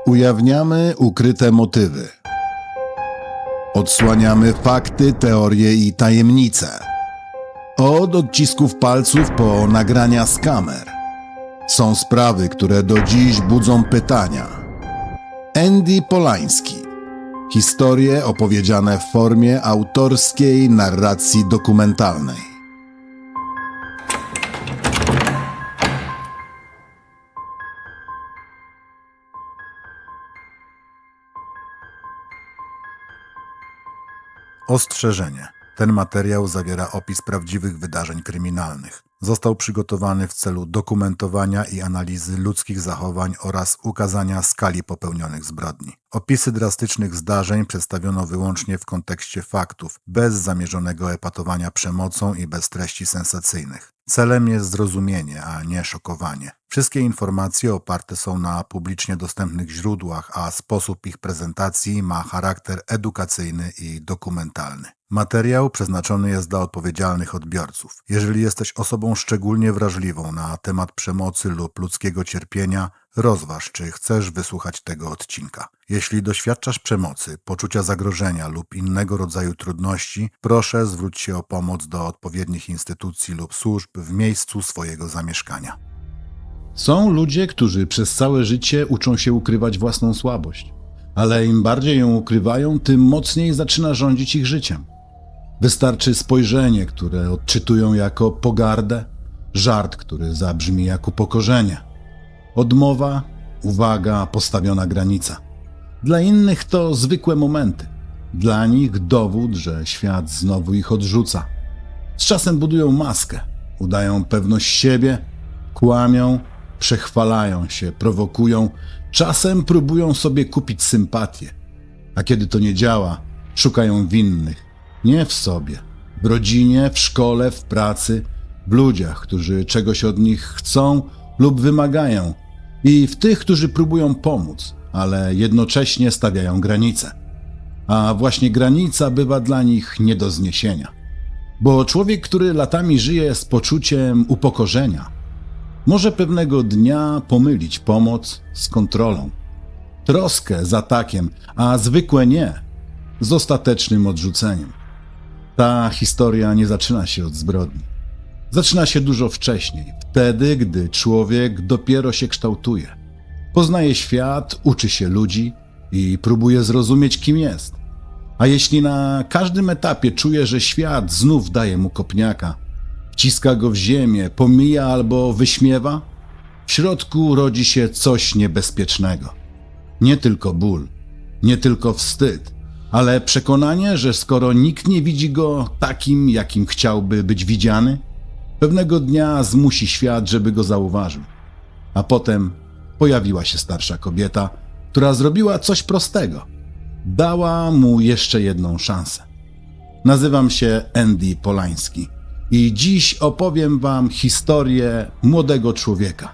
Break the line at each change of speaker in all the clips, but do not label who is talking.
Ujawniamy ukryte motywy. Odsłaniamy fakty, teorie i tajemnice. Od odcisków palców po nagrania z kamer. Są sprawy, które do dziś budzą pytania. Andy Polański. Historie opowiedziane w formie autorskiej narracji dokumentalnej. Ostrzeżenie. Ten materiał zawiera opis prawdziwych wydarzeń kryminalnych. Został przygotowany w celu dokumentowania i analizy ludzkich zachowań oraz ukazania skali popełnionych zbrodni. Opisy drastycznych zdarzeń przedstawiono wyłącznie w kontekście faktów, bez zamierzonego epatowania przemocą i bez treści sensacyjnych. Celem jest zrozumienie, a nie szokowanie. Wszystkie informacje oparte są na publicznie dostępnych źródłach, a sposób ich prezentacji ma charakter edukacyjny i dokumentalny. Materiał przeznaczony jest dla odpowiedzialnych odbiorców. Jeżeli jesteś osobą szczególnie wrażliwą na temat przemocy lub ludzkiego cierpienia, rozważ, czy chcesz wysłuchać tego odcinka. Jeśli doświadczasz przemocy, poczucia zagrożenia lub innego rodzaju trudności, proszę zwróć się o pomoc do odpowiednich instytucji lub służb w miejscu swojego zamieszkania. Są ludzie, którzy przez całe życie uczą się ukrywać własną słabość, ale im bardziej ją ukrywają, tym mocniej zaczyna rządzić ich życiem. Wystarczy spojrzenie, które odczytują jako pogardę, żart, który zabrzmi jak upokorzenie, odmowa, uwaga, postawiona granica. Dla innych to zwykłe momenty. Dla nich dowód, że świat znowu ich odrzuca. Z czasem budują maskę, udają pewność siebie, kłamią, przechwalają się, prowokują, czasem próbują sobie kupić sympatię. A kiedy to nie działa, szukają winnych. Nie w sobie, w rodzinie, w szkole, w pracy, w ludziach, którzy czegoś od nich chcą lub wymagają i w tych, którzy próbują pomóc, ale jednocześnie stawiają granice. A właśnie granica bywa dla nich nie do zniesienia. Bo człowiek, który latami żyje z poczuciem upokorzenia, może pewnego dnia pomylić pomoc z kontrolą, troskę z atakiem, a zwykłe nie z ostatecznym odrzuceniem. Ta historia nie zaczyna się od zbrodni. Zaczyna się dużo wcześniej, wtedy, gdy człowiek dopiero się kształtuje. Poznaje świat, uczy się ludzi i próbuje zrozumieć, kim jest. A jeśli na każdym etapie czuje, że świat znów daje mu kopniaka, wciska go w ziemię, pomija albo wyśmiewa, w środku rodzi się coś niebezpiecznego. Nie tylko ból, nie tylko wstyd, ale przekonanie, że skoro nikt nie widzi go takim, jakim chciałby być widziany, pewnego dnia zmusi świat, żeby go zauważył. A potem pojawiła się starsza kobieta, która zrobiła coś prostego. Dała mu jeszcze jedną szansę. Nazywam się Andy Polański i dziś opowiem wam historię młodego człowieka.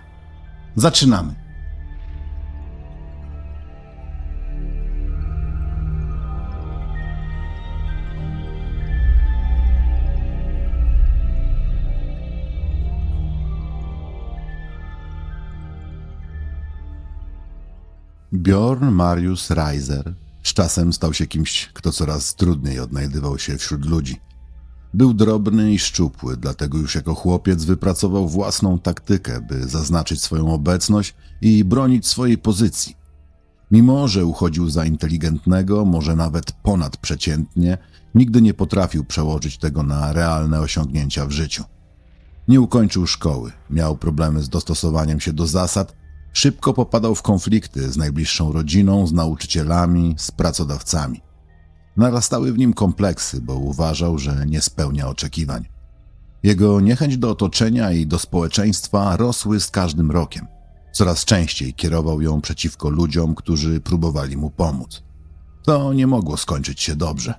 Zaczynamy. Bjorn Marius Reiser z czasem stał się kimś, kto coraz trudniej odnajdywał się wśród ludzi. Był drobny i szczupły, dlatego już jako chłopiec wypracował własną taktykę, by zaznaczyć swoją obecność i bronić swojej pozycji. Mimo że uchodził za inteligentnego, może nawet ponadprzeciętnie, nigdy nie potrafił przełożyć tego na realne osiągnięcia w życiu. Nie ukończył szkoły, miał problemy z dostosowaniem się do zasad, szybko popadał w konflikty z najbliższą rodziną, z nauczycielami, z pracodawcami. Narastały w nim kompleksy, bo uważał, że nie spełnia oczekiwań. Jego niechęć do otoczenia i do społeczeństwa rosły z każdym rokiem. Coraz częściej kierował ją przeciwko ludziom, którzy próbowali mu pomóc. To nie mogło skończyć się dobrze.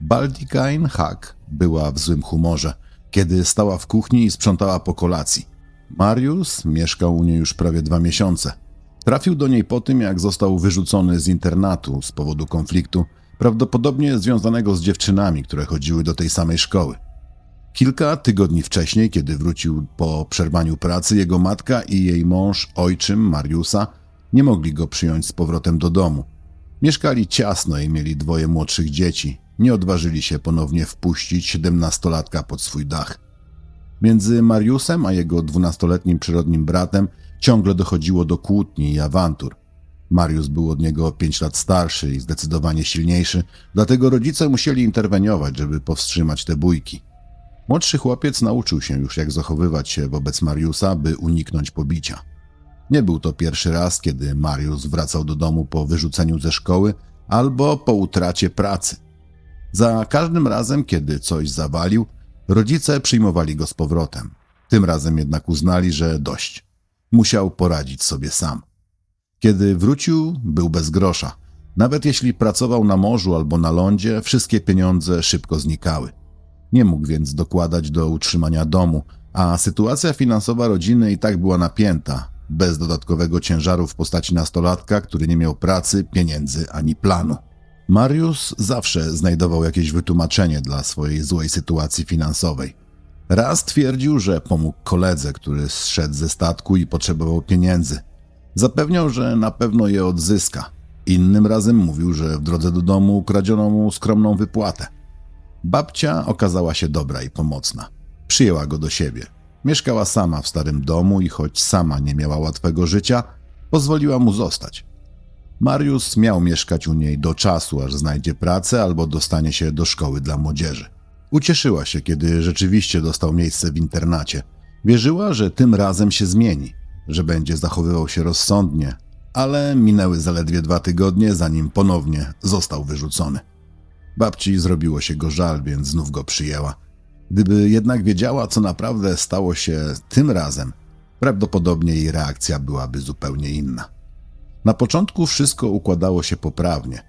Baldikain Hack była w złym humorze, kiedy stała w kuchni i sprzątała po kolacji. Marius mieszkał u niej już prawie 2 miesiące. Trafił do niej po tym, jak został wyrzucony z internatu z powodu konfliktu, prawdopodobnie związanego z dziewczynami, które chodziły do tej samej szkoły. Kilka tygodni wcześniej, kiedy wrócił po przerwaniu pracy, jego matka i jej mąż, ojczym Mariusa, Nie mogli go przyjąć z powrotem do domu. Mieszkali ciasno i mieli 2 młodszych dzieci. Nie odważyli się ponownie wpuścić 17-latka pod swój dach. Między Mariusem a jego 12-letnim przyrodnim bratem ciągle dochodziło do kłótni i awantur. Mariusz był od niego 5 lat starszy i zdecydowanie silniejszy, dlatego rodzice musieli interweniować, żeby powstrzymać te bójki. Młodszy chłopiec nauczył się już, jak zachowywać się wobec Mariusza, by uniknąć pobicia. Nie był to pierwszy raz, kiedy Mariusz wracał do domu po wyrzuceniu ze szkoły albo po utracie pracy. Za każdym razem, kiedy coś zawalił, rodzice przyjmowali go z powrotem. Tym razem jednak uznali, że dość. Musiał poradzić sobie sam. Kiedy wrócił, był bez grosza. Nawet jeśli pracował na morzu albo na lądzie, wszystkie pieniądze szybko znikały. Nie mógł więc dokładać do utrzymania domu, a sytuacja finansowa rodziny i tak była napięta, bez dodatkowego ciężaru w postaci nastolatka, który nie miał pracy, pieniędzy ani planu. Mariusz zawsze znajdował jakieś wytłumaczenie dla swojej złej sytuacji finansowej. Raz twierdził, że pomógł koledze, który zszedł ze statku i potrzebował pieniędzy. Zapewniał, że na pewno je odzyska. Innym razem mówił, że w drodze do domu ukradziono mu skromną wypłatę. Babcia okazała się dobra i pomocna. Przyjęła go do siebie. Mieszkała sama w starym domu i choć sama nie miała łatwego życia, pozwoliła mu zostać. Mariusz miał mieszkać u niej do czasu, aż znajdzie pracę albo dostanie się do szkoły dla młodzieży. Ucieszyła się, kiedy rzeczywiście dostał miejsce w internacie. Wierzyła, że tym razem się zmieni, że będzie zachowywał się rozsądnie, ale minęły zaledwie 2 tygodnie, zanim ponownie został wyrzucony. Babci zrobiło się go żal, więc znów go przyjęła. Gdyby jednak wiedziała, co naprawdę stało się tym razem, prawdopodobnie jej reakcja byłaby zupełnie inna. Na początku wszystko układało się poprawnie,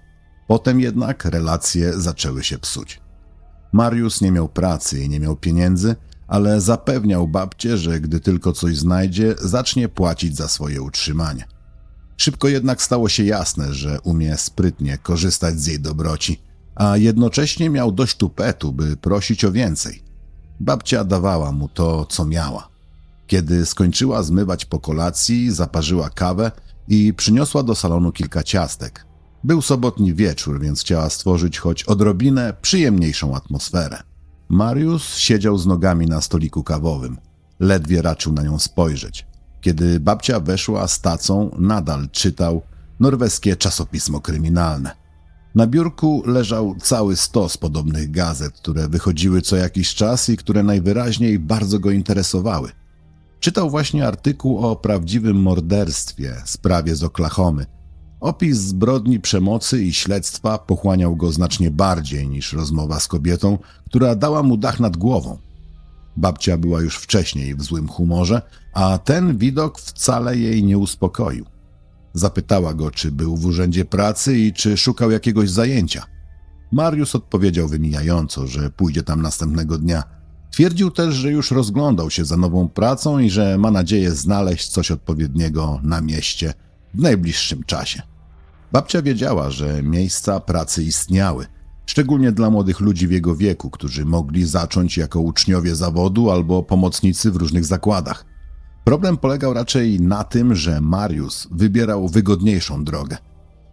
potem jednak relacje zaczęły się psuć. Mariusz nie miał pracy i nie miał pieniędzy, ale zapewniał babcię, że gdy tylko coś znajdzie, zacznie płacić za swoje utrzymanie. Szybko jednak stało się jasne, że umie sprytnie korzystać z jej dobroci, a jednocześnie miał dość tupetu, by prosić o więcej. Babcia dawała mu to, co miała. Kiedy skończyła zmywać po kolacji, zaparzyła kawę i przyniosła do salonu kilka ciastek. Był sobotni wieczór, więc chciała stworzyć choć odrobinę przyjemniejszą atmosferę. Mariusz siedział z nogami na stoliku kawowym. Ledwie raczył na nią spojrzeć. Kiedy babcia weszła z tacą, nadal czytał norweskie czasopismo kryminalne. Na biurku leżał cały stos podobnych gazet, które wychodziły co jakiś czas i które najwyraźniej bardzo go interesowały. Czytał właśnie artykuł o prawdziwym morderstwie, sprawie z Oklahomy. Opis zbrodni przemocy i śledztwa pochłaniał go znacznie bardziej niż rozmowa z kobietą, która dała mu dach nad głową. Babcia była już wcześniej w złym humorze, a ten widok wcale jej nie uspokoił. Zapytała go, czy był w urzędzie pracy i czy szukał jakiegoś zajęcia. Mariusz odpowiedział wymijająco, że pójdzie tam następnego dnia. Twierdził też, że już rozglądał się za nową pracą i że ma nadzieję znaleźć coś odpowiedniego na mieście w najbliższym czasie. Babcia wiedziała, że miejsca pracy istniały, szczególnie dla młodych ludzi w jego wieku, którzy mogli zacząć jako uczniowie zawodu albo pomocnicy w różnych zakładach. Problem polegał raczej na tym, że Mariusz wybierał wygodniejszą drogę.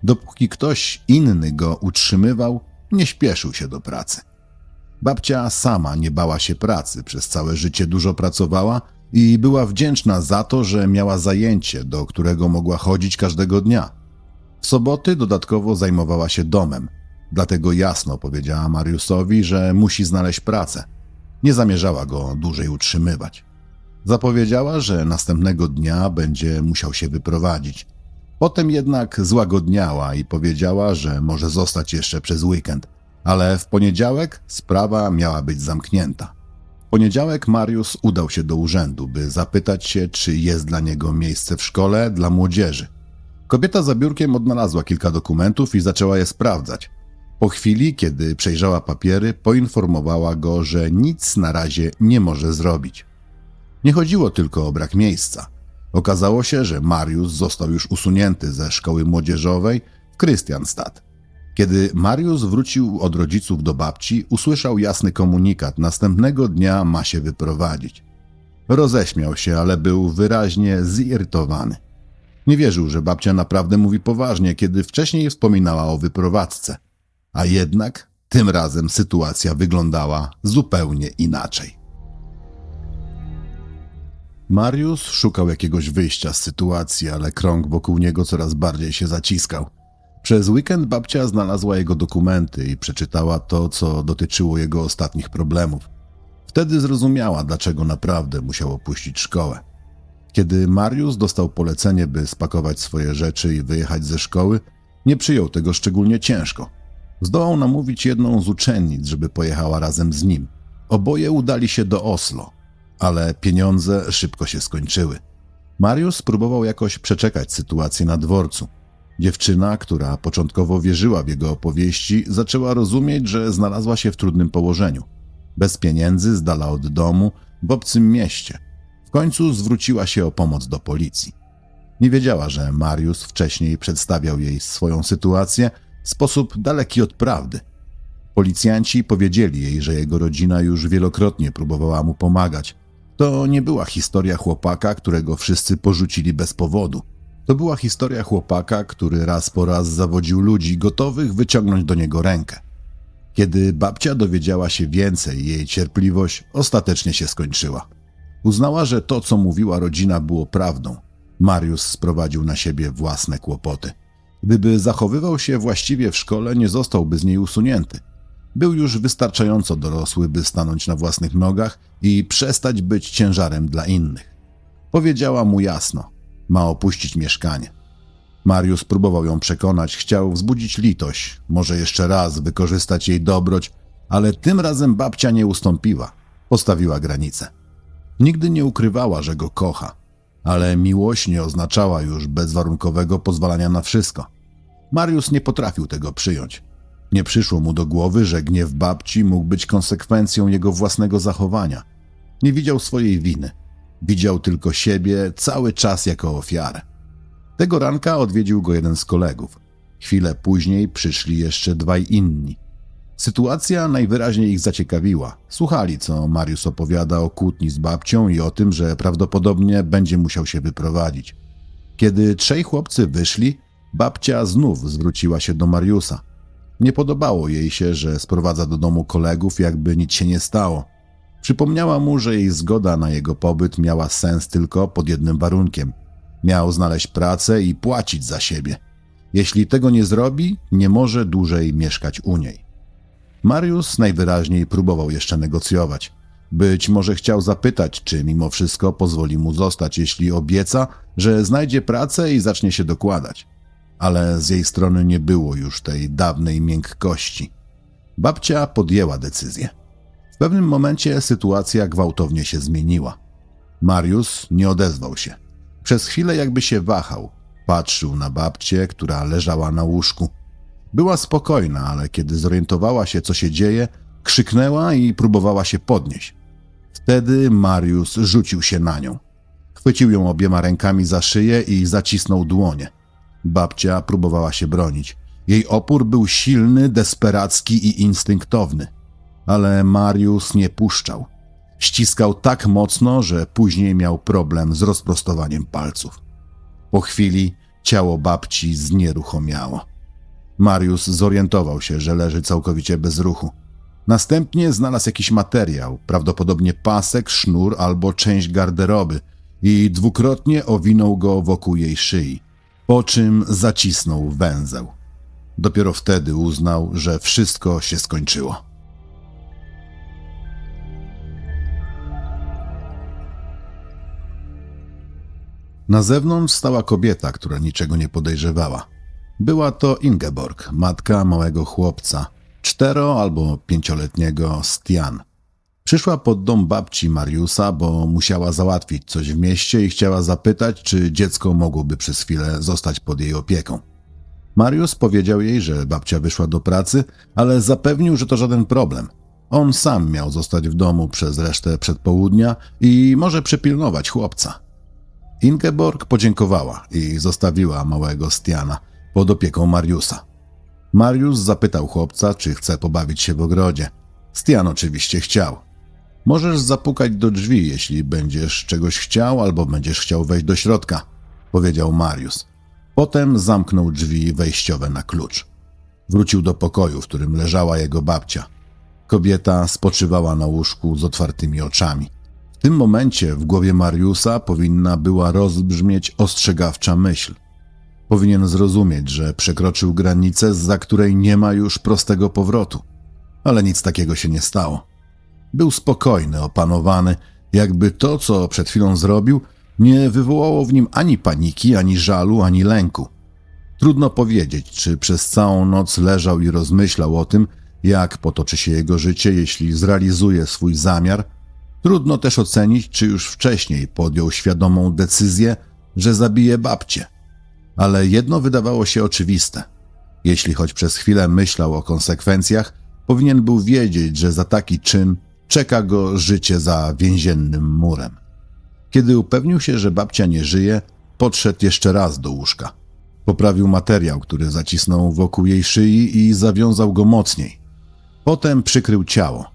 Dopóki ktoś inny go utrzymywał, nie śpieszył się do pracy. Babcia sama nie bała się pracy, przez całe życie dużo pracowała i była wdzięczna za to, że miała zajęcie, do którego mogła chodzić każdego dnia. W soboty dodatkowo zajmowała się domem, dlatego jasno powiedziała Mariuszowi, że musi znaleźć pracę. Nie zamierzała go dłużej utrzymywać. Zapowiedziała, że następnego dnia będzie musiał się wyprowadzić. Potem jednak złagodniała i powiedziała, że może zostać jeszcze przez weekend, ale w poniedziałek sprawa miała być zamknięta. W poniedziałek Mariusz udał się do urzędu, by zapytać się, czy jest dla niego miejsce w szkole dla młodzieży. Kobieta za biurkiem odnalazła kilka dokumentów i zaczęła je sprawdzać. Po chwili, kiedy przejrzała papiery, poinformowała go, że nic na razie nie może zrobić. Nie chodziło tylko o brak miejsca. Okazało się, że Mariusz został już usunięty ze szkoły młodzieżowej w Kristianstad. Kiedy Mariusz wrócił od rodziców do babci, usłyszał jasny komunikat: następnego dnia ma się wyprowadzić. Roześmiał się, ale był wyraźnie zirytowany. Nie wierzył, że babcia naprawdę mówi poważnie, kiedy wcześniej wspominała o wyprowadzce. A jednak tym razem sytuacja wyglądała zupełnie inaczej. Mariusz szukał jakiegoś wyjścia z sytuacji, ale krąg wokół niego coraz bardziej się zaciskał. Przez weekend babcia znalazła jego dokumenty i przeczytała to, co dotyczyło jego ostatnich problemów. Wtedy zrozumiała, dlaczego naprawdę musiał opuścić szkołę. Kiedy Mariusz dostał polecenie, by spakować swoje rzeczy i wyjechać ze szkoły, nie przyjął tego szczególnie ciężko. Zdołał namówić jedną z uczennic, żeby pojechała razem z nim. Oboje udali się do Oslo, ale pieniądze szybko się skończyły. Mariusz spróbował jakoś przeczekać sytuację na dworcu. Dziewczyna, która początkowo wierzyła w jego opowieści, zaczęła rozumieć, że znalazła się w trudnym położeniu. Bez pieniędzy, z dala od domu, w obcym mieście. W końcu zwróciła się o pomoc do policji. Nie wiedziała, że Mariusz wcześniej przedstawiał jej swoją sytuację w sposób daleki od prawdy. Policjanci powiedzieli jej, że jego rodzina już wielokrotnie próbowała mu pomagać. To nie była historia chłopaka, którego wszyscy porzucili bez powodu. To była historia chłopaka, który raz po raz zawodził ludzi gotowych wyciągnąć do niego rękę. Kiedy babcia dowiedziała się więcej, jej cierpliwość ostatecznie się skończyła. Uznała, że to, co mówiła rodzina, było prawdą. Mariusz sprowadził na siebie własne kłopoty. Gdyby zachowywał się właściwie w szkole, nie zostałby z niej usunięty. Był już wystarczająco dorosły, by stanąć na własnych nogach i przestać być ciężarem dla innych. Powiedziała mu jasno, ma opuścić mieszkanie. Mariusz próbował ją przekonać, chciał wzbudzić litość, może jeszcze raz wykorzystać jej dobroć, ale tym razem babcia nie ustąpiła, postawiła granicę. Nigdy nie ukrywała, że go kocha, ale miłość nie oznaczała już bezwarunkowego pozwalania na wszystko. Mariusz nie potrafił tego przyjąć. Nie przyszło mu do głowy, że gniew babci mógł być konsekwencją jego własnego zachowania. Nie widział swojej winy. Widział tylko siebie cały czas jako ofiarę. Tego ranka odwiedził go jeden z kolegów. Chwilę później przyszli jeszcze dwaj inni. Sytuacja najwyraźniej ich zaciekawiła. Słuchali, co Mariusz opowiada o kłótni z babcią i o tym, że prawdopodobnie będzie musiał się wyprowadzić. Kiedy trzej chłopcy wyszli, babcia znów zwróciła się do Mariusza. Nie podobało jej się, że sprowadza do domu kolegów, jakby nic się nie stało. Przypomniała mu, że jej zgoda na jego pobyt miała sens tylko pod jednym warunkiem. Miał znaleźć pracę i płacić za siebie. Jeśli tego nie zrobi, nie może dłużej mieszkać u niej. Mariusz najwyraźniej próbował jeszcze negocjować. Być może chciał zapytać, czy mimo wszystko pozwoli mu zostać, jeśli obieca, że znajdzie pracę i zacznie się dokładać. Ale z jej strony nie było już tej dawnej miękkości. Babcia podjęła decyzję. W pewnym momencie sytuacja gwałtownie się zmieniła. Mariusz nie odezwał się. Przez chwilę jakby się wahał. Patrzył na babcię, która leżała na łóżku. Była spokojna, ale kiedy zorientowała się, co się dzieje, krzyknęła i próbowała się podnieść. Wtedy Mariusz rzucił się na nią. Chwycił ją obiema rękami za szyję i zacisnął dłonie. Babcia próbowała się bronić. Jej opór był silny, desperacki i instynktowny. Ale Mariusz nie puszczał. Ściskał tak mocno, że później miał problem z rozprostowaniem palców. Po chwili ciało babci znieruchomiało. Mariusz zorientował się, że leży całkowicie bez ruchu. Następnie znalazł jakiś materiał, prawdopodobnie pasek, sznur albo część garderoby i dwukrotnie owinął go wokół jej szyi, po czym zacisnął węzeł. Dopiero wtedy uznał, że wszystko się skończyło. Na zewnątrz stała kobieta, która niczego nie podejrzewała. Była to Ingeborg, matka małego chłopca, 4- albo 5-letniego Stian. Przyszła pod dom babci Mariusza, bo musiała załatwić coś w mieście i chciała zapytać, czy dziecko mogłoby przez chwilę zostać pod jej opieką. Mariusz powiedział jej, że babcia wyszła do pracy, ale zapewnił, że to żaden problem. On sam miał zostać w domu przez resztę przedpołudnia i może przypilnować chłopca. Ingeborg podziękowała i zostawiła małego Stiana pod opieką Mariusza. Mariusz zapytał chłopca, czy chce pobawić się w ogrodzie. Stian oczywiście chciał. Możesz zapukać do drzwi, jeśli będziesz czegoś chciał albo będziesz chciał wejść do środka. powiedział Mariusz. Potem zamknął drzwi wejściowe na klucz. Wrócił do pokoju, w którym leżała jego babcia. Kobieta spoczywała na łóżku z otwartymi oczami. W tym momencie w głowie Mariusza powinna była rozbrzmieć ostrzegawcza myśl. Powinien zrozumieć, że przekroczył granicę, zza której nie ma już prostego powrotu. Ale nic takiego się nie stało. Był spokojny, opanowany, jakby to, co przed chwilą zrobił, nie wywołało w nim ani paniki, ani żalu, ani lęku. Trudno powiedzieć, czy przez całą noc leżał i rozmyślał o tym, jak potoczy się jego życie, jeśli zrealizuje swój zamiar. Trudno też ocenić, czy już wcześniej podjął świadomą decyzję, że zabije babcię. Ale jedno wydawało się oczywiste. Jeśli choć przez chwilę myślał o konsekwencjach, powinien był wiedzieć, że za taki czyn czeka go życie za więziennym murem. Kiedy upewnił się, że babcia nie żyje, podszedł jeszcze raz do łóżka. Poprawił materiał, który zacisnął wokół jej szyi i zawiązał go mocniej. Potem przykrył ciało.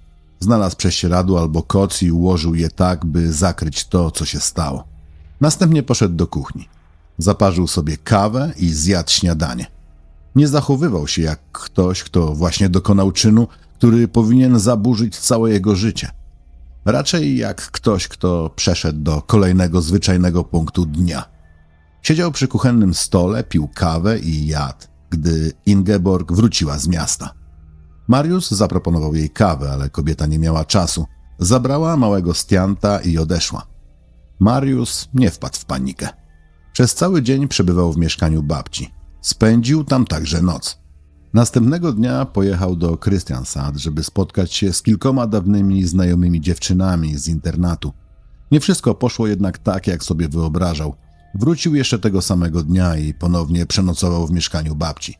Znalazł prześcieradło albo koc i ułożył je tak, by zakryć to, co się stało. Następnie poszedł do kuchni. Zaparzył sobie kawę i zjadł śniadanie. Nie zachowywał się jak ktoś, kto właśnie dokonał czynu, który powinien zaburzyć całe jego życie. Raczej jak ktoś, kto przeszedł do kolejnego zwyczajnego punktu dnia. Siedział przy kuchennym stole, pił kawę i jadł, gdy Ingeborg wróciła z miasta. Mariusz zaproponował jej kawę, ale kobieta nie miała czasu. Zabrała małego Stianta i odeszła. Mariusz nie wpadł w panikę. Przez cały dzień przebywał w mieszkaniu babci. Spędził tam także noc. Następnego dnia pojechał do Christiansand, żeby spotkać się z kilkoma dawnymi znajomymi dziewczynami z internatu. Nie wszystko poszło jednak tak, jak sobie wyobrażał. Wrócił jeszcze tego samego dnia i ponownie przenocował w mieszkaniu babci.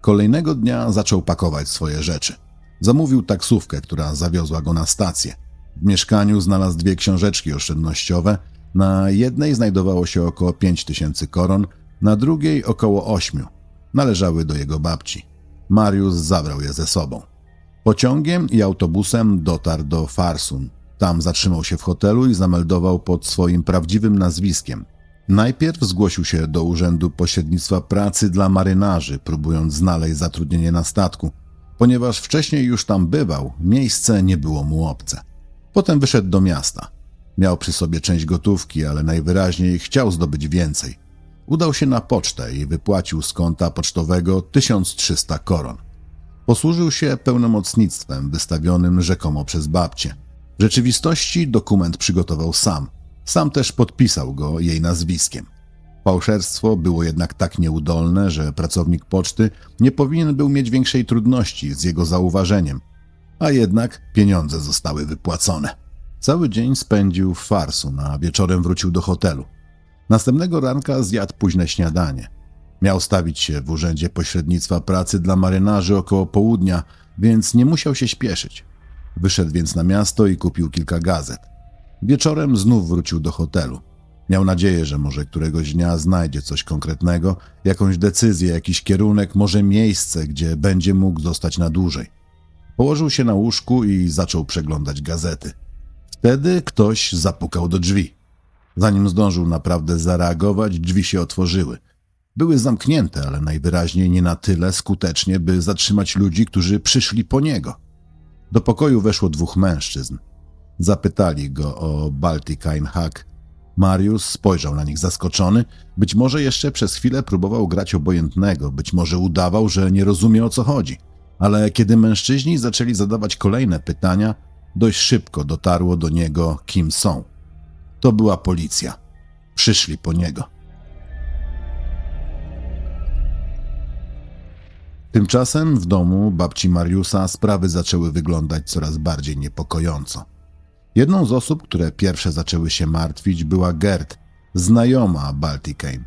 Kolejnego dnia zaczął pakować swoje rzeczy. Zamówił taksówkę, która zawiozła go na stację. W mieszkaniu znalazł 2 książeczki oszczędnościowe. Na jednej znajdowało się około 5000 koron, na drugiej około 8. Należały do jego babci. Mariusz zabrał je ze sobą. Pociągiem i autobusem dotarł do Farsun. Tam zatrzymał się w hotelu i zameldował pod swoim prawdziwym nazwiskiem. Najpierw zgłosił się do Urzędu Pośrednictwa Pracy dla Marynarzy, próbując znaleźć zatrudnienie na statku. Ponieważ wcześniej już tam bywał, miejsce nie było mu obce. Potem wyszedł do miasta. Miał przy sobie część gotówki, ale najwyraźniej chciał zdobyć więcej. Udał się na pocztę i wypłacił z konta pocztowego 1300 koron. Posłużył się pełnomocnictwem wystawionym rzekomo przez babcię. W rzeczywistości dokument przygotował sam. Sam też podpisał go jej nazwiskiem. Fałszerstwo było jednak tak nieudolne, że pracownik poczty nie powinien był mieć większej trudności z jego zauważeniem. A jednak pieniądze zostały wypłacone. Cały dzień spędził w Farsun, a wieczorem wrócił do hotelu. Następnego ranka zjadł późne śniadanie. Miał stawić się w Urzędzie Pośrednictwa Pracy dla Marynarzy około południa, więc nie musiał się śpieszyć. Wyszedł więc na miasto i kupił kilka gazet. Wieczorem znów wrócił do hotelu. Miał nadzieję, że może któregoś dnia znajdzie coś konkretnego, jakąś decyzję, jakiś kierunek, może miejsce, gdzie będzie mógł zostać na dłużej. Położył się na łóżku i zaczął przeglądać gazety. Wtedy ktoś zapukał do drzwi. Zanim zdążył naprawdę zareagować, drzwi się otworzyły. Były zamknięte, ale najwyraźniej nie na tyle skutecznie, by zatrzymać ludzi, którzy przyszli po niego. Do pokoju weszło 2 mężczyzn. Zapytali go o Baltic-Ine Hack. Mariusz spojrzał na nich zaskoczony. Być może jeszcze przez chwilę próbował grać obojętnego, być może udawał, że nie rozumie, o co chodzi. Ale kiedy mężczyźni zaczęli zadawać kolejne pytania, dość szybko dotarło do niego, kim są. To była policja. Przyszli po niego. Tymczasem w domu babci Mariusza sprawy zaczęły wyglądać coraz bardziej niepokojąco. Jedną z osób, które pierwsze zaczęły się martwić, była Gerd, znajoma Baltic-Ine.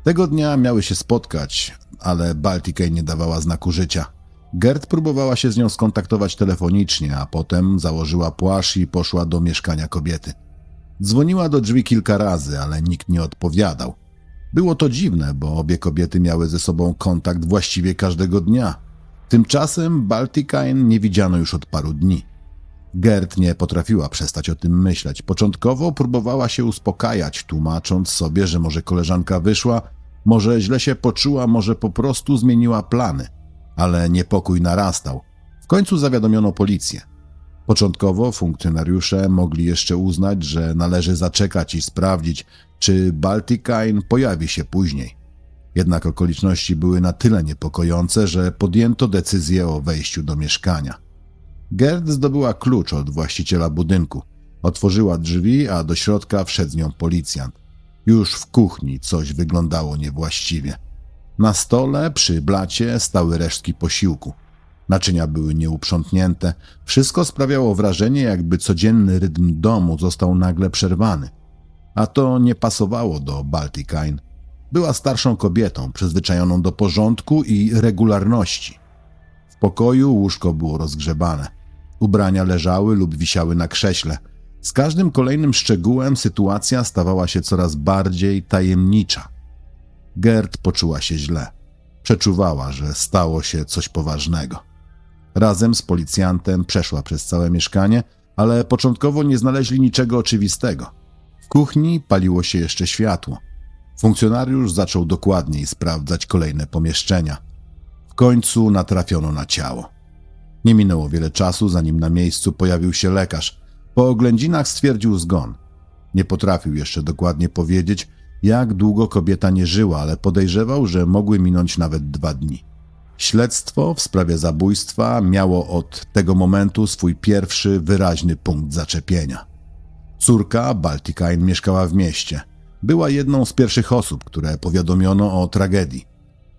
Tego dnia miały się spotkać, ale Baltic-Ine nie dawała znaku życia. Gerd próbowała się z nią skontaktować telefonicznie, a potem założyła płaszcz i poszła do mieszkania kobiety. Dzwoniła do drzwi kilka razy, ale nikt nie odpowiadał. Było to dziwne, bo obie kobiety miały ze sobą kontakt właściwie każdego dnia. Tymczasem Baltic-Ine nie widziano już od paru dni. Gerd nie potrafiła przestać o tym myśleć. Początkowo próbowała się uspokajać, tłumacząc sobie, że może koleżanka wyszła, może źle się poczuła, może po prostu zmieniła plany. Ale niepokój narastał. W końcu zawiadomiono policję. Początkowo funkcjonariusze mogli jeszcze uznać, że należy zaczekać i sprawdzić, czy Baltikain pojawi się później. Jednak okoliczności były na tyle niepokojące, że podjęto decyzję o wejściu do mieszkania. Gerd zdobyła klucz od właściciela budynku. Otworzyła drzwi, a do środka wszedł z nią policjant. Już w kuchni coś wyglądało niewłaściwie. Na stole przy blacie stały resztki posiłku. Naczynia były nieuprzątnięte. Wszystko sprawiało wrażenie, jakby codzienny rytm domu został nagle przerwany. A to nie pasowało do Baltikain. Była starszą kobietą, przyzwyczajoną do porządku i regularności. W pokoju łóżko było rozgrzebane. Ubrania leżały lub wisiały na krześle. Z każdym kolejnym szczegółem sytuacja stawała się coraz bardziej tajemnicza. Gerd poczuła się źle. Przeczuwała, że stało się coś poważnego. Razem z policjantem przeszła przez całe mieszkanie, ale początkowo nie znaleźli niczego oczywistego. W kuchni paliło się jeszcze światło. Funkcjonariusz zaczął dokładniej sprawdzać kolejne pomieszczenia. W końcu natrafiono na ciało. Nie minęło wiele czasu, zanim na miejscu pojawił się lekarz. Po oględzinach stwierdził zgon. Nie potrafił jeszcze dokładnie powiedzieć, jak długo kobieta nie żyła, ale podejrzewał, że mogły minąć nawet 2 dni. Śledztwo w sprawie zabójstwa miało od tego momentu swój pierwszy wyraźny punkt zaczepienia. Córka Baltikain mieszkała w mieście. Była jedną z pierwszych osób, które powiadomiono o tragedii.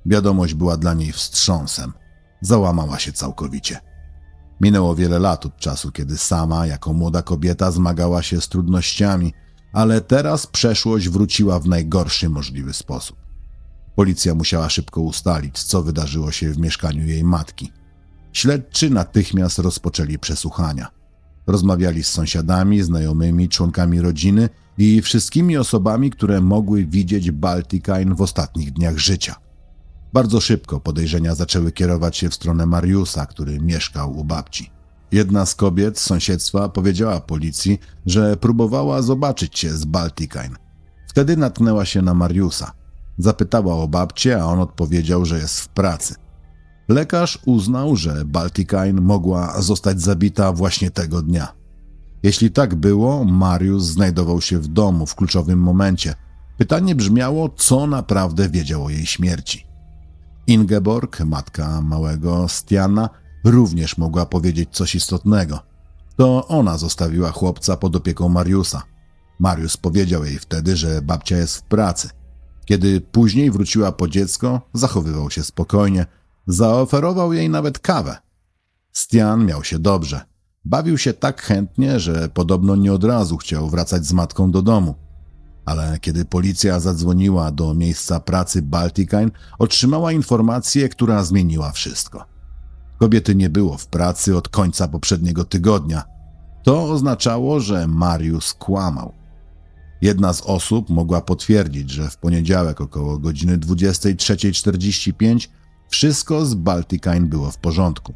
Wiadomość była dla niej wstrząsem. Załamała się całkowicie. Minęło wiele lat od czasu, kiedy sama, jako młoda kobieta, zmagała się z trudnościami, ale teraz przeszłość wróciła w najgorszy możliwy sposób. Policja musiała szybko ustalić, co wydarzyło się w mieszkaniu jej matki. Śledczy natychmiast rozpoczęli przesłuchania. Rozmawiali z sąsiadami, znajomymi, członkami rodziny i wszystkimi osobami, które mogły widzieć Baltikain w ostatnich dniach życia. Bardzo szybko podejrzenia zaczęły kierować się w stronę Mariusa, który mieszkał u babci. Jedna z kobiet z sąsiedztwa powiedziała policji, że próbowała zobaczyć się z Baltikain. Wtedy natknęła się na Mariusa. Zapytała o babcię, a on odpowiedział, że jest w pracy. Lekarz uznał, że Baltikain mogła zostać zabita właśnie tego dnia. Jeśli tak było, Mariusz znajdował się w domu w kluczowym momencie. Pytanie brzmiało, co naprawdę wiedział o jej śmierci. Ingeborg, matka małego Stiana, również mogła powiedzieć coś istotnego. To ona zostawiła chłopca pod opieką Mariusa. Mariusz powiedział jej wtedy, że babcia jest w pracy. Kiedy później wróciła po dziecko, zachowywał się spokojnie. Zaoferował jej nawet kawę. Stian miał się dobrze. Bawił się tak chętnie, że podobno nie od razu chciał wracać z matką do domu. Ale kiedy policja zadzwoniła do miejsca pracy Baltikain, otrzymała informację, która zmieniła wszystko. Kobiety nie było w pracy od końca poprzedniego tygodnia. To oznaczało, że Mariusz kłamał. Jedna z osób mogła potwierdzić, że w poniedziałek około godziny 23:45 wszystko z Baltikain było w porządku.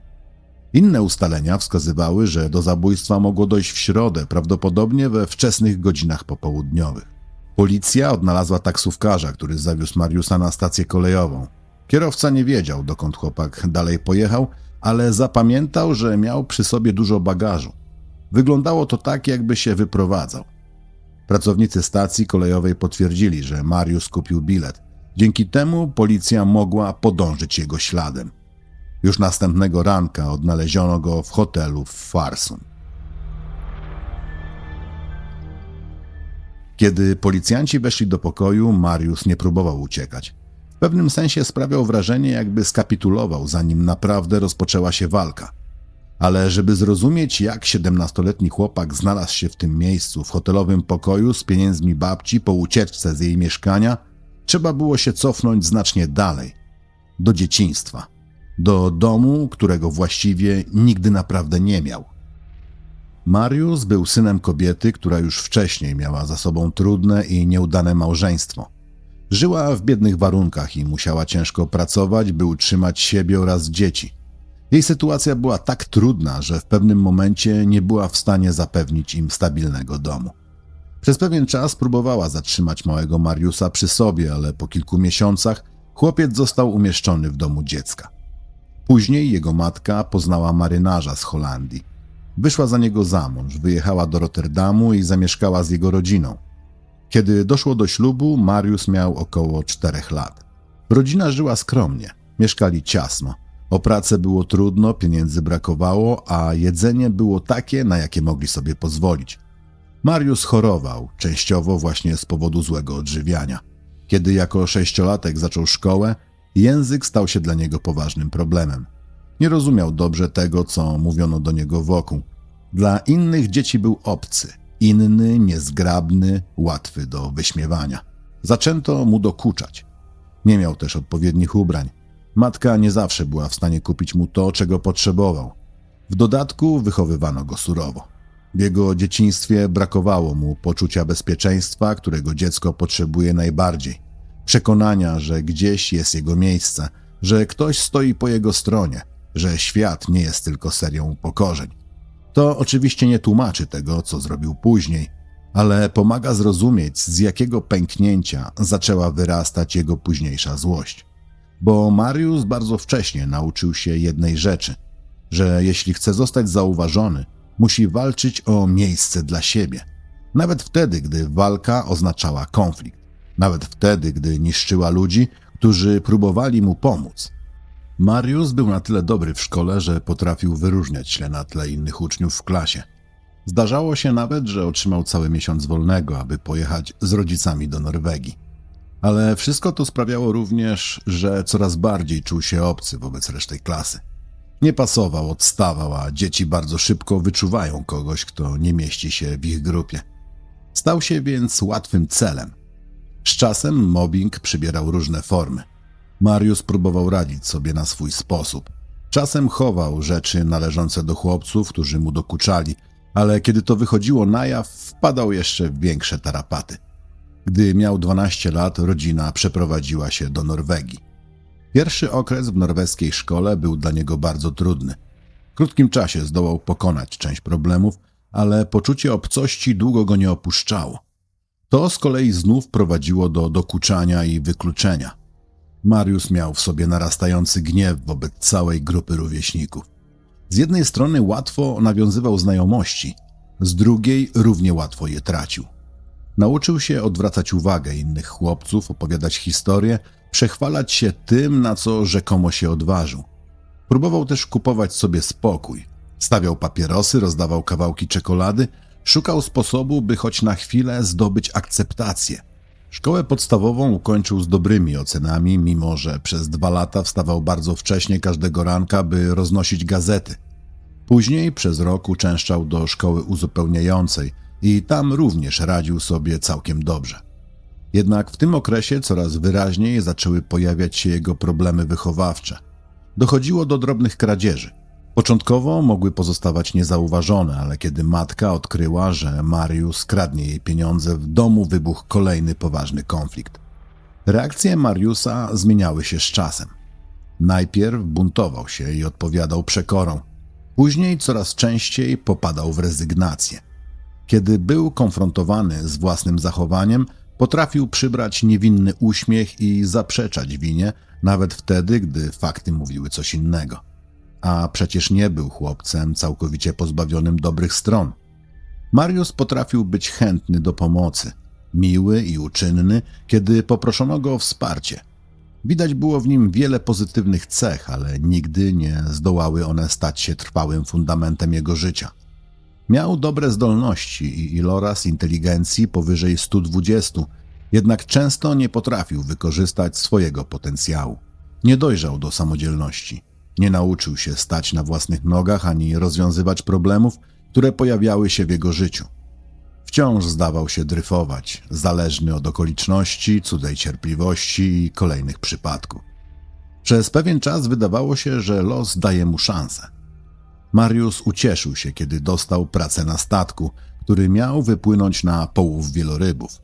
Inne ustalenia wskazywały, że do zabójstwa mogło dojść w środę, prawdopodobnie we wczesnych godzinach popołudniowych. Policja odnalazła taksówkarza, który zawiózł Mariusza na stację kolejową. Kierowca nie wiedział, dokąd chłopak dalej pojechał, ale zapamiętał, że miał przy sobie dużo bagażu. Wyglądało to tak, jakby się wyprowadzał. Pracownicy stacji kolejowej potwierdzili, że Mariusz kupił bilet. Dzięki temu policja mogła podążyć jego śladem. Już następnego ranka odnaleziono go w hotelu w Farsund. Kiedy policjanci weszli do pokoju, Mariusz nie próbował uciekać. W pewnym sensie sprawiał wrażenie, jakby skapitulował, zanim naprawdę rozpoczęła się walka. Ale żeby zrozumieć, jak 17-letni chłopak znalazł się w tym miejscu, w hotelowym pokoju z pieniędzmi babci po ucieczce z jej mieszkania, trzeba było się cofnąć znacznie dalej. Do dzieciństwa. Do domu, którego właściwie nigdy naprawdę nie miał. Mariusz był synem kobiety, która już wcześniej miała za sobą trudne i nieudane małżeństwo. Żyła w biednych warunkach i musiała ciężko pracować, by utrzymać siebie oraz dzieci. Jej sytuacja była tak trudna, że w pewnym momencie nie była w stanie zapewnić im stabilnego domu. Przez pewien czas próbowała zatrzymać małego Mariusa przy sobie, ale po kilku miesiącach chłopiec został umieszczony w domu dziecka. Później jego matka poznała marynarza z Holandii. Wyszła za niego za mąż, wyjechała do Rotterdamu i zamieszkała z jego rodziną. Kiedy doszło do ślubu, Mariusz miał około 4 lat. Rodzina żyła skromnie, mieszkali ciasno. O pracę było trudno, pieniędzy brakowało, a jedzenie było takie, na jakie mogli sobie pozwolić. Mariusz chorował, częściowo właśnie z powodu złego odżywiania. Kiedy jako 6-latek zaczął szkołę, język stał się dla niego poważnym problemem. Nie rozumiał dobrze tego, co mówiono do niego wokół. Dla innych dzieci był obcy, inny, niezgrabny, łatwy do wyśmiewania. Zaczęto mu dokuczać. Nie miał też odpowiednich ubrań. Matka nie zawsze była w stanie kupić mu to, czego potrzebował. W dodatku wychowywano go surowo. W jego dzieciństwie brakowało mu poczucia bezpieczeństwa, którego dziecko potrzebuje najbardziej. Przekonania, że gdzieś jest jego miejsce, że ktoś stoi po jego stronie, że świat nie jest tylko serią upokorzeń. To oczywiście nie tłumaczy tego, co zrobił później, ale pomaga zrozumieć, z jakiego pęknięcia zaczęła wyrastać jego późniejsza złość. Bo Mariusz bardzo wcześnie nauczył się jednej rzeczy, że jeśli chce zostać zauważony, musi walczyć o miejsce dla siebie. Nawet wtedy, gdy walka oznaczała konflikt. Nawet wtedy, gdy niszczyła ludzi, którzy próbowali mu pomóc. Mariusz był na tyle dobry w szkole, że potrafił wyróżniać się na tle innych uczniów w klasie. Zdarzało się nawet, że otrzymał cały miesiąc wolnego, aby pojechać z rodzicami do Norwegii. Ale wszystko to sprawiało również, że coraz bardziej czuł się obcy wobec reszty klasy. Nie pasował, odstawał, a dzieci bardzo szybko wyczuwają kogoś, kto nie mieści się w ich grupie. Stał się więc łatwym celem. Z czasem mobbing przybierał różne formy. Mariusz próbował radzić sobie na swój sposób. Czasem chował rzeczy należące do chłopców, którzy mu dokuczali, ale kiedy to wychodziło na jaw, wpadał jeszcze w większe tarapaty. Gdy miał 12 lat, rodzina przeprowadziła się do Norwegii. Pierwszy okres w norweskiej szkole był dla niego bardzo trudny. W krótkim czasie zdołał pokonać część problemów, ale poczucie obcości długo go nie opuszczało. To z kolei znów prowadziło do dokuczania i wykluczenia. Mariusz miał w sobie narastający gniew wobec całej grupy rówieśników. Z jednej strony łatwo nawiązywał znajomości, z drugiej równie łatwo je tracił. Nauczył się odwracać uwagę innych chłopców, opowiadać historie, przechwalać się tym, na co rzekomo się odważył. Próbował też kupować sobie spokój. Stawiał papierosy, rozdawał kawałki czekolady, szukał sposobu, by choć na chwilę zdobyć akceptację. Szkołę podstawową ukończył z dobrymi ocenami, mimo że przez 2 lata wstawał bardzo wcześnie każdego ranka, by roznosić gazety. Później przez rok uczęszczał do szkoły uzupełniającej i tam również radził sobie całkiem dobrze. Jednak w tym okresie coraz wyraźniej zaczęły pojawiać się jego problemy wychowawcze. Dochodziło do drobnych kradzieży. Początkowo mogły pozostawać niezauważone, ale kiedy matka odkryła, że Mariusz kradnie jej pieniądze, w domu wybuchł kolejny poważny konflikt. Reakcje Mariusza zmieniały się z czasem. Najpierw buntował się i odpowiadał przekorą. Później coraz częściej popadał w rezygnację. Kiedy był konfrontowany z własnym zachowaniem, potrafił przybrać niewinny uśmiech i zaprzeczać winie, nawet wtedy, gdy fakty mówiły coś innego. A przecież nie był chłopcem całkowicie pozbawionym dobrych stron. Mariusz potrafił być chętny do pomocy, miły i uczynny, kiedy poproszono go o wsparcie. Widać było w nim wiele pozytywnych cech, ale nigdy nie zdołały one stać się trwałym fundamentem jego życia. Miał dobre zdolności i iloraz inteligencji powyżej 120, jednak często nie potrafił wykorzystać swojego potencjału. Nie dojrzał do samodzielności. Nie nauczył się stać na własnych nogach ani rozwiązywać problemów, które pojawiały się w jego życiu. Wciąż zdawał się dryfować, zależny od okoliczności, cudzej cierpliwości i kolejnych przypadków. Przez pewien czas wydawało się, że los daje mu szansę. Mariusz ucieszył się, kiedy dostał pracę na statku, który miał wypłynąć na połów wielorybów.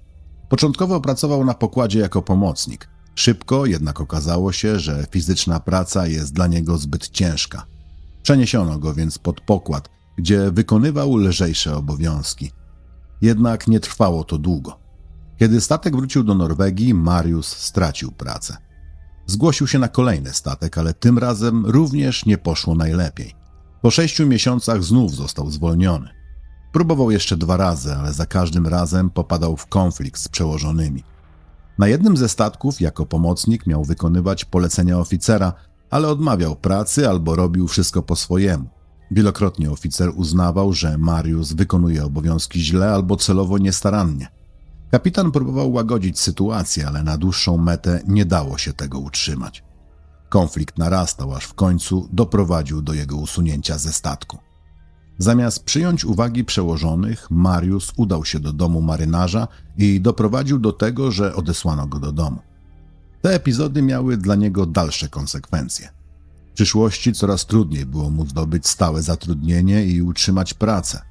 Początkowo pracował na pokładzie jako pomocnik. Szybko jednak okazało się, że fizyczna praca jest dla niego zbyt ciężka. Przeniesiono go więc pod pokład, gdzie wykonywał lżejsze obowiązki. Jednak nie trwało to długo. Kiedy statek wrócił do Norwegii, Mariusz stracił pracę. Zgłosił się na kolejny statek, ale tym razem również nie poszło najlepiej. Po 6 miesiącach znów został zwolniony. Próbował jeszcze 2 razy, ale za każdym razem popadał w konflikt z przełożonymi. Na jednym ze statków jako pomocnik miał wykonywać polecenia oficera, ale odmawiał pracy albo robił wszystko po swojemu. Wielokrotnie oficer uznawał, że Mariusz wykonuje obowiązki źle albo celowo niestarannie. Kapitan próbował łagodzić sytuację, ale na dłuższą metę nie dało się tego utrzymać. Konflikt narastał, aż w końcu doprowadził do jego usunięcia ze statku. Zamiast przyjąć uwagi przełożonych, Mariusz udał się do domu marynarza i doprowadził do tego, że odesłano go do domu. Te epizody miały dla niego dalsze konsekwencje. W przyszłości coraz trudniej było mu zdobyć stałe zatrudnienie i utrzymać pracę.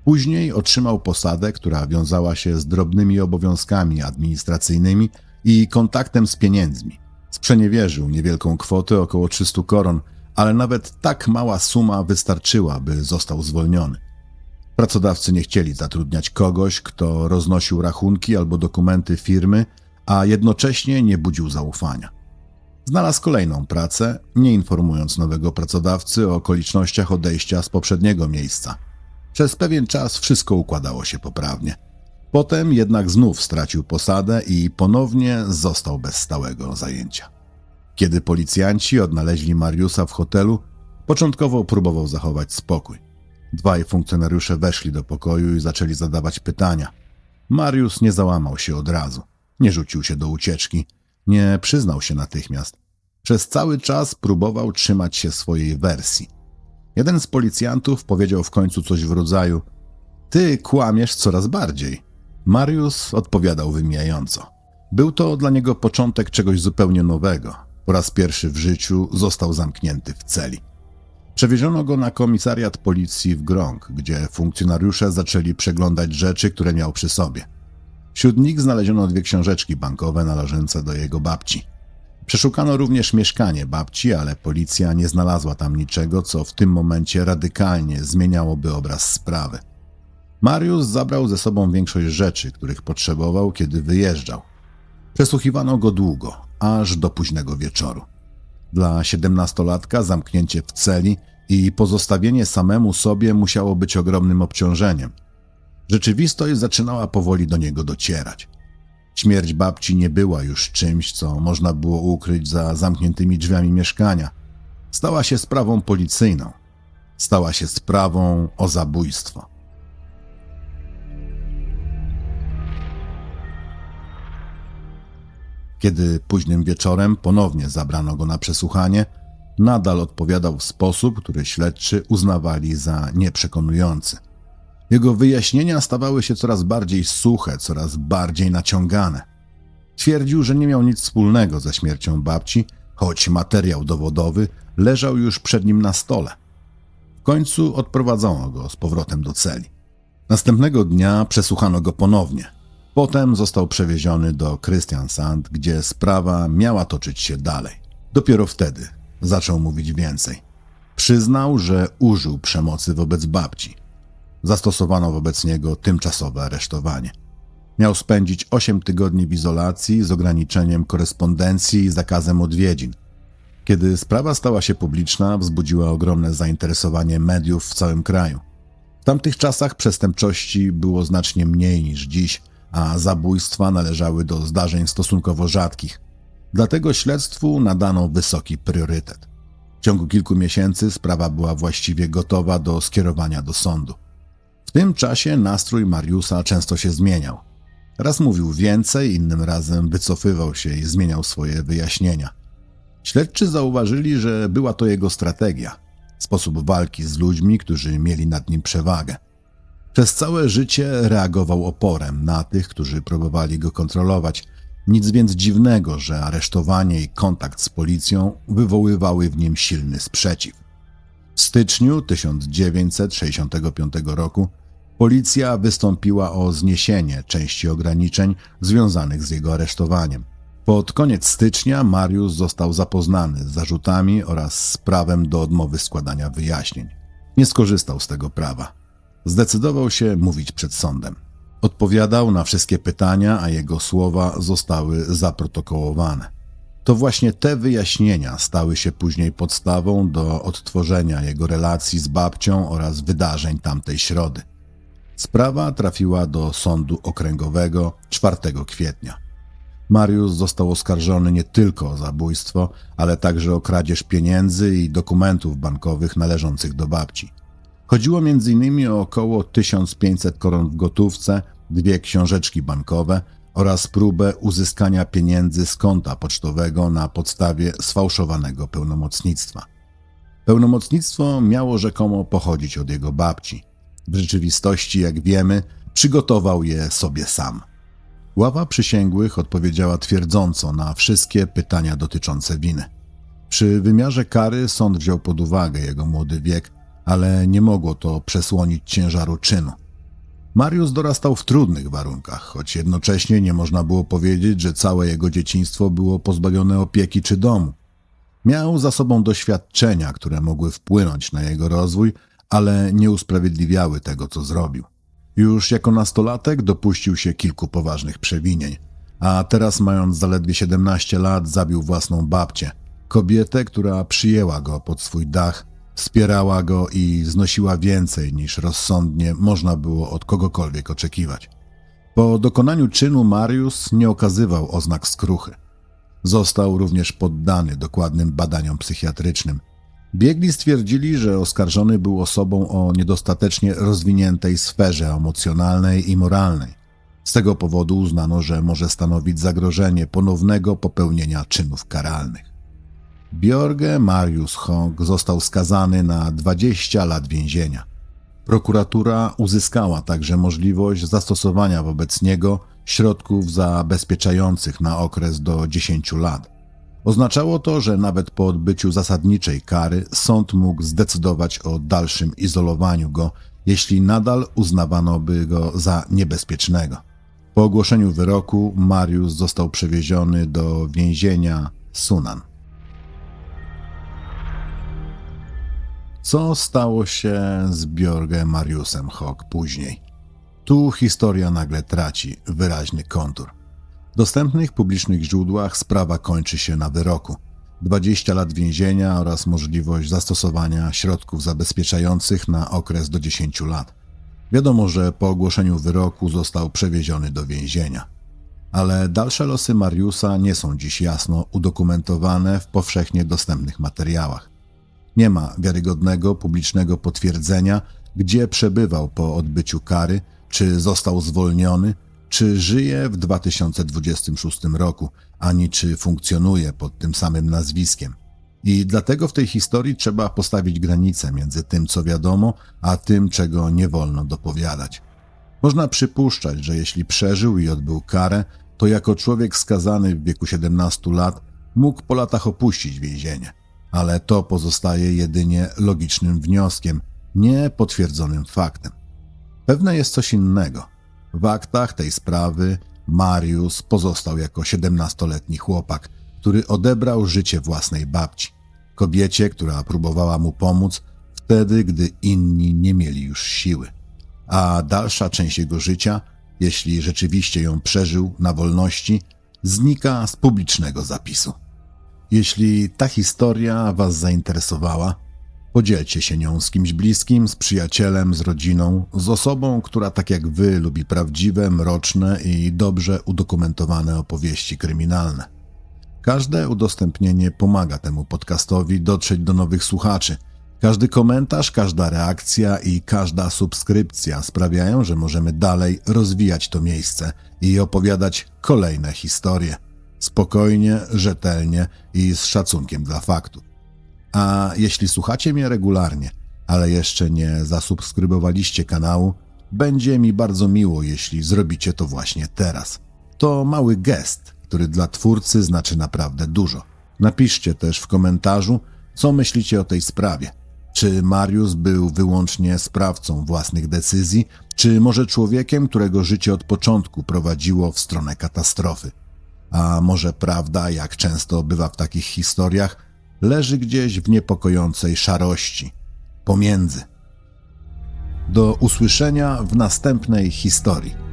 Później otrzymał posadę, która wiązała się z drobnymi obowiązkami administracyjnymi i kontaktem z pieniędzmi. Sprzeniewierzył niewielką kwotę, około 300 koron, ale nawet tak mała suma wystarczyła, by został zwolniony. Pracodawcy nie chcieli zatrudniać kogoś, kto roznosił rachunki albo dokumenty firmy, a jednocześnie nie budził zaufania. Znalazł kolejną pracę, nie informując nowego pracodawcy o okolicznościach odejścia z poprzedniego miejsca. Przez pewien czas wszystko układało się poprawnie. Potem jednak znów stracił posadę i ponownie został bez stałego zajęcia. Kiedy policjanci odnaleźli Mariusza w hotelu, początkowo próbował zachować spokój. 2 funkcjonariusze weszli do pokoju i zaczęli zadawać pytania. Mariusz nie załamał się od razu, nie rzucił się do ucieczki, nie przyznał się natychmiast. Przez cały czas próbował trzymać się swojej wersji. Jeden z policjantów powiedział w końcu coś w rodzaju: „Ty kłamiesz coraz bardziej”. Mariusz odpowiadał wymijająco. Był to dla niego początek czegoś zupełnie nowego. Po raz pierwszy w życiu został zamknięty w celi. Przewieziono go na komisariat policji w Grong, gdzie funkcjonariusze zaczęli przeglądać rzeczy, które miał przy sobie. Wśród nich znaleziono 2 książeczki bankowe należące do jego babci. Przeszukano również mieszkanie babci, ale policja nie znalazła tam niczego, co w tym momencie radykalnie zmieniałoby obraz sprawy. Mariusz zabrał ze sobą większość rzeczy, których potrzebował, kiedy wyjeżdżał. Przesłuchiwano go długo, aż do późnego wieczoru. Dla 17-latka zamknięcie w celi i pozostawienie samemu sobie musiało być ogromnym obciążeniem. Rzeczywistość zaczynała powoli do niego docierać. Śmierć babci nie była już czymś, co można było ukryć za zamkniętymi drzwiami mieszkania. Stała się sprawą policyjną. Stała się sprawą o zabójstwo. Kiedy późnym wieczorem ponownie zabrano go na przesłuchanie, nadal odpowiadał w sposób, który śledczy uznawali za nieprzekonujący. Jego wyjaśnienia stawały się coraz bardziej suche, coraz bardziej naciągane. Twierdził, że nie miał nic wspólnego ze śmiercią babci, choć materiał dowodowy leżał już przed nim na stole. W końcu odprowadzono go z powrotem do celi. Następnego dnia przesłuchano go ponownie. Potem został przewieziony do Kristiansand, gdzie sprawa miała toczyć się dalej. Dopiero wtedy zaczął mówić więcej. Przyznał, że użył przemocy wobec babci. Zastosowano wobec niego tymczasowe aresztowanie. Miał spędzić 8 tygodni w izolacji z ograniczeniem korespondencji i zakazem odwiedzin. Kiedy sprawa stała się publiczna, wzbudziła ogromne zainteresowanie mediów w całym kraju. W tamtych czasach przestępczości było znacznie mniej niż dziś, a zabójstwa należały do zdarzeń stosunkowo rzadkich. Dlatego śledztwu nadano wysoki priorytet. W ciągu kilku miesięcy sprawa była właściwie gotowa do skierowania do sądu. W tym czasie nastrój Mariusza często się zmieniał. Raz mówił więcej, innym razem wycofywał się i zmieniał swoje wyjaśnienia. Śledczy zauważyli, że była to jego strategia, sposób walki z ludźmi, którzy mieli nad nim przewagę. Przez całe życie reagował oporem na tych, którzy próbowali go kontrolować. Nic więc dziwnego, że aresztowanie i kontakt z policją wywoływały w nim silny sprzeciw. W styczniu 1965 roku policja wystąpiła o zniesienie części ograniczeń związanych z jego aresztowaniem. Pod koniec stycznia Mariusz został zapoznany z zarzutami oraz z prawem do odmowy składania wyjaśnień. Nie skorzystał z tego prawa. Zdecydował się mówić przed sądem. Odpowiadał na wszystkie pytania, a jego słowa zostały zaprotokołowane. To właśnie te wyjaśnienia stały się później podstawą do odtworzenia jego relacji z babcią oraz wydarzeń tamtej środy. Sprawa trafiła do sądu okręgowego 4 kwietnia. Mariusz został oskarżony nie tylko o zabójstwo, ale także o kradzież pieniędzy i dokumentów bankowych należących do babci. Chodziło m.in. o około 1500 koron w gotówce, 2 książeczki bankowe oraz próbę uzyskania pieniędzy z konta pocztowego na podstawie sfałszowanego pełnomocnictwa. Pełnomocnictwo miało rzekomo pochodzić od jego babci. W rzeczywistości, jak wiemy, przygotował je sobie sam. Ława przysięgłych odpowiedziała twierdząco na wszystkie pytania dotyczące winy. Przy wymiarze kary sąd wziął pod uwagę jego młody wiek, ale nie mogło to przesłonić ciężaru czynu. Mariusz dorastał w trudnych warunkach, choć jednocześnie nie można było powiedzieć, że całe jego dzieciństwo było pozbawione opieki czy domu. Miał za sobą doświadczenia, które mogły wpłynąć na jego rozwój, ale nie usprawiedliwiały tego, co zrobił. Już jako nastolatek dopuścił się kilku poważnych przewinień, a teraz, mając zaledwie 17 lat, zabił własną babcię, kobietę, która przyjęła go pod swój dach, wspierała go i znosiła więcej niż rozsądnie można było od kogokolwiek oczekiwać. Po dokonaniu czynu Mariusz nie okazywał oznak skruchy. Został również poddany dokładnym badaniom psychiatrycznym. Biegli stwierdzili, że oskarżony był osobą o niedostatecznie rozwiniętej sferze emocjonalnej i moralnej. Z tego powodu uznano, że może stanowić zagrożenie ponownego popełnienia czynów karalnych. Björge Marius Hong został skazany na 20 lat więzienia. Prokuratura uzyskała także możliwość zastosowania wobec niego środków zabezpieczających na okres do 10 lat. Oznaczało to, że nawet po odbyciu zasadniczej kary sąd mógł zdecydować o dalszym izolowaniu go, jeśli nadal uznawano by go za niebezpiecznego. Po ogłoszeniu wyroku Mariusz został przewieziony do więzienia Sunan. Co stało się z Björge Mariusem Hong później? Tu historia nagle traci wyraźny kontur. W dostępnych publicznych źródłach sprawa kończy się na wyroku. 20 lat więzienia oraz możliwość zastosowania środków zabezpieczających na okres do 10 lat. Wiadomo, że po ogłoszeniu wyroku został przewieziony do więzienia. Ale dalsze losy Mariusza nie są dziś jasno udokumentowane w powszechnie dostępnych materiałach. Nie ma wiarygodnego, publicznego potwierdzenia, gdzie przebywał po odbyciu kary, czy został zwolniony, czy żyje w 2026 roku, ani czy funkcjonuje pod tym samym nazwiskiem. I dlatego w tej historii trzeba postawić granicę między tym, co wiadomo, a tym, czego nie wolno dopowiadać. Można przypuszczać, że jeśli przeżył i odbył karę, to jako człowiek skazany w wieku 17 lat mógł po latach opuścić więzienie. Ale to pozostaje jedynie logicznym wnioskiem, nie potwierdzonym faktem. Pewne jest coś innego. W aktach tej sprawy Mariusz pozostał jako 17-letni chłopak, który odebrał życie własnej babci, kobiecie, która próbowała mu pomóc wtedy, gdy inni nie mieli już siły. A dalsza część jego życia, jeśli rzeczywiście ją przeżył na wolności, znika z publicznego zapisu. Jeśli ta historia Was zainteresowała, podzielcie się nią z kimś bliskim, z przyjacielem, z rodziną, z osobą, która tak jak Wy lubi prawdziwe, mroczne i dobrze udokumentowane opowieści kryminalne. Każde udostępnienie pomaga temu podcastowi dotrzeć do nowych słuchaczy. Każdy komentarz, każda reakcja i każda subskrypcja sprawiają, że możemy dalej rozwijać to miejsce i opowiadać kolejne historie. Spokojnie, rzetelnie i z szacunkiem dla faktów. A jeśli słuchacie mnie regularnie, ale jeszcze nie zasubskrybowaliście kanału, będzie mi bardzo miło, jeśli zrobicie to właśnie teraz. To mały gest, który dla twórcy znaczy naprawdę dużo. Napiszcie też w komentarzu, co myślicie o tej sprawie. Czy Mariusz był wyłącznie sprawcą własnych decyzji, czy może człowiekiem, którego życie od początku prowadziło w stronę katastrofy? A może prawda, jak często bywa w takich historiach, leży gdzieś w niepokojącej szarości, pomiędzy. Do usłyszenia w następnej historii.